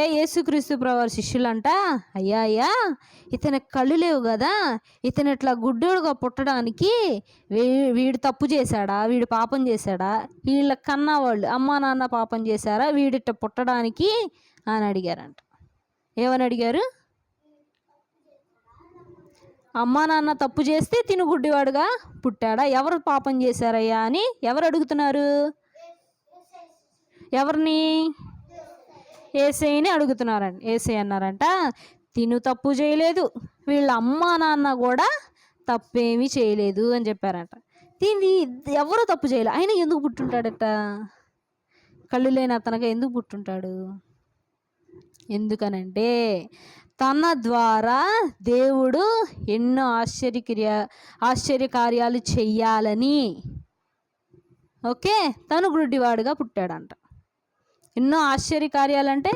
యేసుక్రీస్తు ప్రభువారి శిష్యులంట, అయ్యా అయ్యా ఇతని కళ్ళు లేవు కదా, ఇతను ఇట్లా గుడ్డోడుగా పుట్టడానికి వీడు తప్పు చేశాడా, వీడు పాపం చేశాడా, వీళ్ళ కన్నా వాళ్ళు అమ్మా నాన్న పాపం చేశారా వీడిట పుట్టడానికి అని అడిగారంట. ఏమని అడిగారు? అమ్మా నాన్న తప్పు చేస్తే తిను గుడ్డివాడుగా పుట్టాడా, ఎవరు పాపం చేశారయ్యా అని ఎవరు అడుగుతున్నారు? ఎవరిని? యేసయ్యని అడుగుతున్నారండి. యేసయ్య అన్నారంట, తిను తప్పు చేయలేదు, వీళ్ళ అమ్మా నాన్న కూడా తప్పేమీ చేయలేదు అని చెప్పారంట. దీన్ని ఎవరు తప్పు చేయలే, ఆయన ఎందుకు పుట్టుంటాడట? కళ్ళు లేని అతనగా ఎందుకు పుట్టుంటాడు? ఎందుకనంటే తన ద్వారా దేవుడు ఎన్నో ఆశ్చర్యకార్యాలు చెయ్యాలని. ఓకే, తను గుడ్డివాడుగా పుట్టాడంట. ఎన్నో ఆశ్చర్యకార్యాలంటే